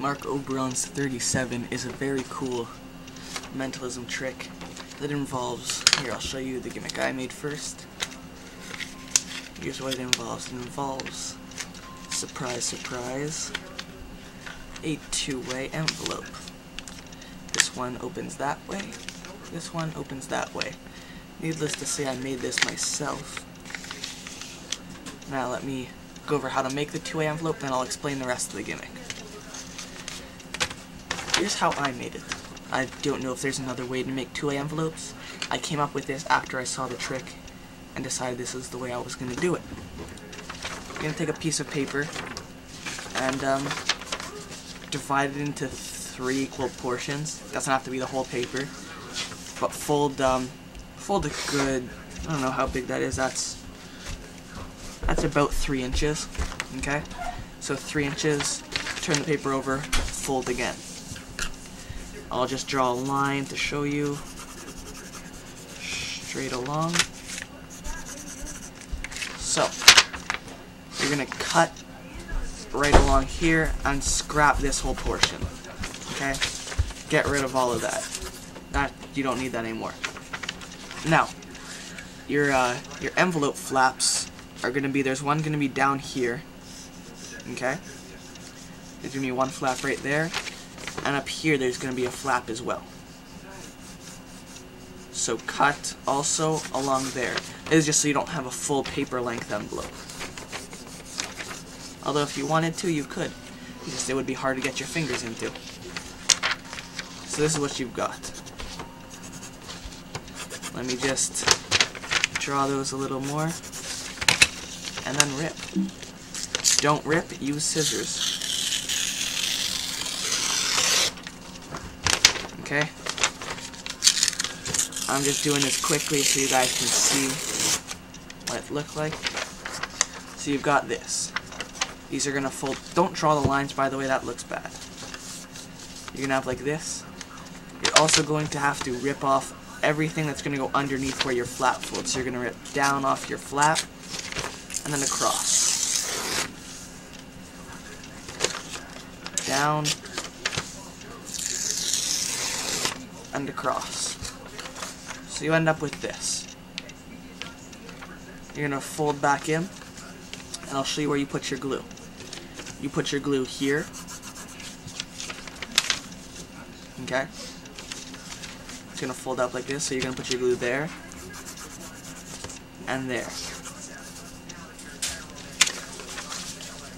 Mark Oberon's 37 is a very cool mentalism trick that involves, here I'll show you the gimmick I made first. Here's what it involves. It involves, surprise surprise, a two-way envelope. This one opens that way, this one opens that way. Needless to say, I made this myself. Now let me go over how to make the two-way envelope, then I'll explain the rest of the gimmick. Here's how I made it. I don't know if there's another way to make two-way envelopes. I came up with this after I saw the trick and decided this is the way I was going to do it. You're going to take a piece of paper and divide it into 3 equal portions. It doesn't have to be the whole paper, but fold a good, I don't know how big that is, that's about 3 inches, okay? So 3 inches, turn the paper over, fold again. I'll just draw a line to show you, straight along. So, you're going to cut right along here and scrap this whole portion, okay? Get rid of all of that. You don't need that anymore. Now, your envelope flaps are going to be, there's one going to be down here, okay? There's going to be one flap right there, and up here there's going to be a flap as well. So cut also along there. It is just so you don't have a full paper length envelope. Although if you wanted to, you could. Just it would be hard to get your fingers into. So this is what you've got. Let me just draw those a little more. And then rip. Don't rip, use scissors. Okay? I'm just doing this quickly so you guys can see what it looked like. So you've got this. These are going to fold. Don't draw the lines, by the way, that looks bad. You're going to have like this. You're also going to have to rip off everything that's going to go underneath where your flap folds. So you're going to rip down off your flap and then across. Down and across. So you end up with this. You're going to fold back in, and I'll show you where you put your glue. You put your glue here. Okay? It's going to fold up like this, so you're going to put your glue there and there.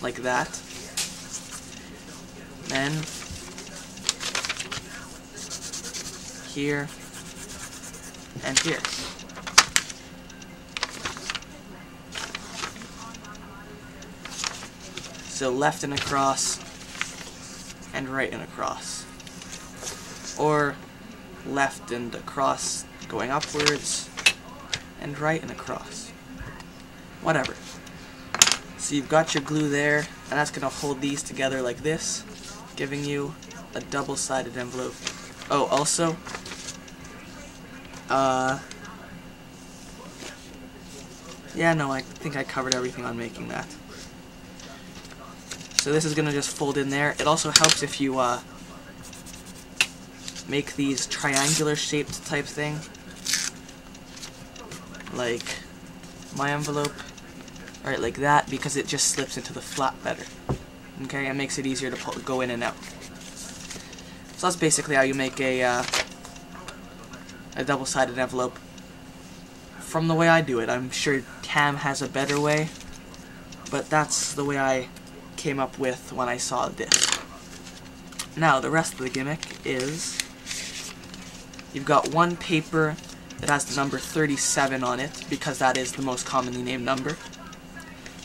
Like that. Then here and here. So left and across and right and across. Or left and across going upwards and right and across. Whatever. So you've got your glue there, and that's going to hold these together like this, giving you a double-sided envelope. Oh, also, yeah, no, I think I covered everything on making that. So this is going to just fold in there. It also helps if you make these triangular shaped type thing, like my envelope, right, like that, because it just slips into the flap better. Okay, it makes it easier to go in and out. So that's basically how you make a double-sided envelope. From the way I do it, I'm sure Tam has a better way, but that's the way I came up with when I saw this. Now, the rest of the gimmick is, you've got one paper that has the number 37 on it, because that is the most commonly named number.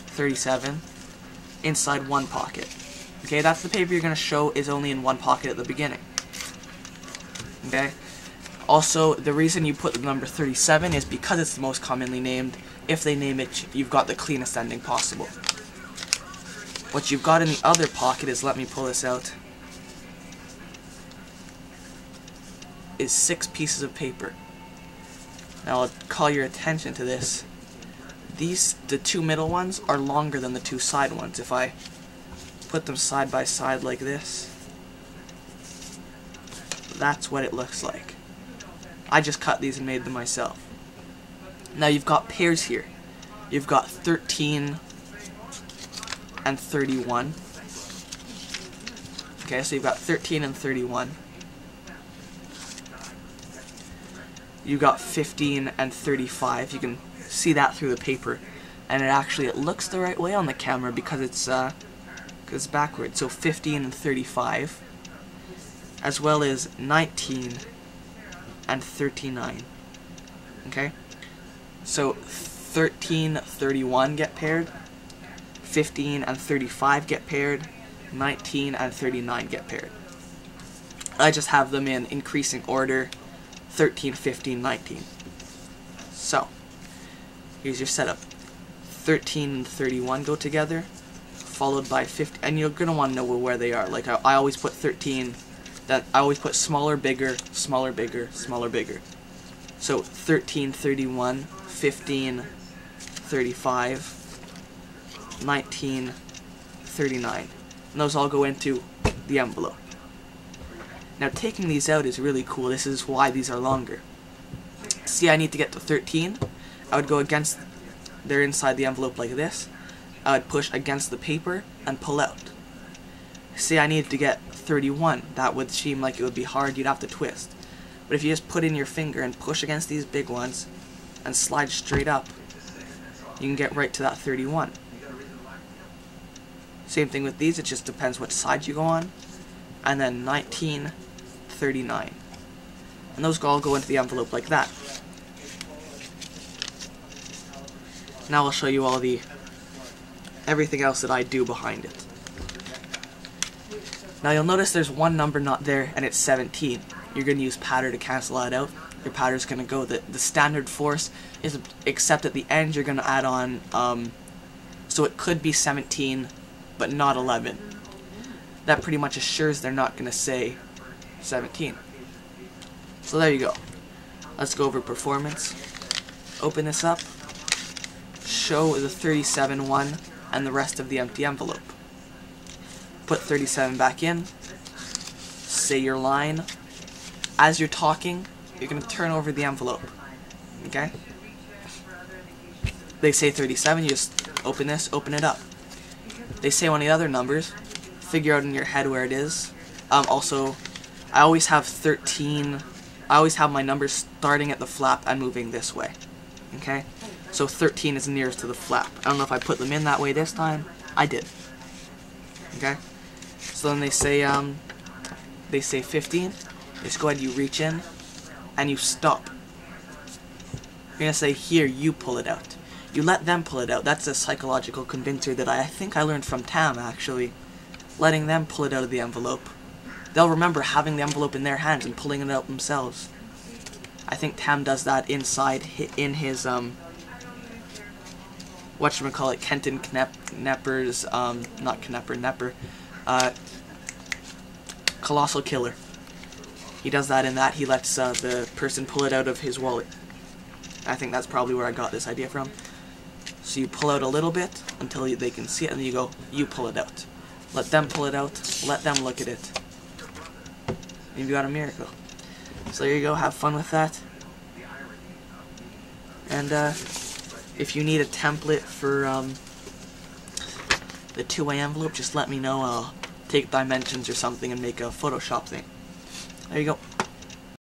37. Inside one pocket. Okay, that's the paper you're going to show is only in one pocket at the beginning. Okay? Also, the reason you put the number 37 is because it's the most commonly named. If they name it, you've got the cleanest ending possible. What you've got in the other pocket is, let me pull this out, is 6 pieces of paper. Now I'll call your attention to this. The 2 middle ones are longer than the 2 side ones. If I put them side by side like this, that's what it looks like. I just cut these and made them myself. Now you've got pairs here. You've got 13 and 31. Okay, so you've got 13 and 31. You've got 15 and 35. You can see that through the paper. And it looks the right way on the camera because it's backwards. So 15 and 35. As well as 19 and 39. Okay? So 13, 31 get paired. 15 and 35 get paired. 19 and 39 get paired. I just have them in increasing order. 13, 15, 19. So, here's your setup. 13 and 31 go together, followed by 50, and you're going to want to know where they are. Like, I always put 13, I always put smaller, bigger, smaller, bigger, smaller, bigger. So, 13, 31, 15, 35, 19, 39. And those all go into the envelope. Now taking these out is really cool. This is why these are longer. See, I need to get to 13. I would go against, they're inside the envelope like this. I would push against the paper and pull out. See, I needed to get 31. That would seem like it would be hard. You'd have to twist. But if you just put in your finger and push against these big ones and slide straight up, you can get right to that 31. Same thing with these. It just depends which side you go on. And then 19, 39. And those all go into the envelope like that. Now I'll show you all everything else that I do behind it. Now you'll notice there's one number not there, and it's 17. You're going to use pattern to cancel that out. Your pattern's going to go, the standard force is, except at the end you're going to add on, so it could be 17, but not 11. That pretty much assures they're not going to say 17. So there you go. Let's go over performance. Open this up. Show the 37 one and the rest of the empty envelope. Put 37 back in. Say your line. As you're talking, you're going to turn over the envelope. Okay? They say 37, you just open this, open it up. They say one of the other numbers. Figure out in your head where it is. Also, I always have 13. I always have my numbers starting at the flap and moving this way. Okay? So 13 is nearest to the flap. I don't know if I put them in that way this time. I did. Okay? So then they say 15. Just go ahead, you reach in, and you stop. You're going to say, here, you pull it out. You let them pull it out. That's a psychological convincer that I think I learned from Tam, actually. Letting them pull it out of the envelope. They'll remember having the envelope in their hands and pulling it out themselves. I think Tam does that inside in his, whatchamacallit, Kenton Knepper's, not Knepper, Nepper, Colossal Killer. He does that in that. He lets the person pull it out of his wallet. I think that's probably where I got this idea from. So you pull out a little bit until they can see it, and then you go, you pull it out. Let them pull it out, let them look at it. And you got a miracle. So there you go, have fun with that. And if you need a template for the two-way envelope, just let me know. I'll take dimensions or something and make a Photoshop thing. There you go.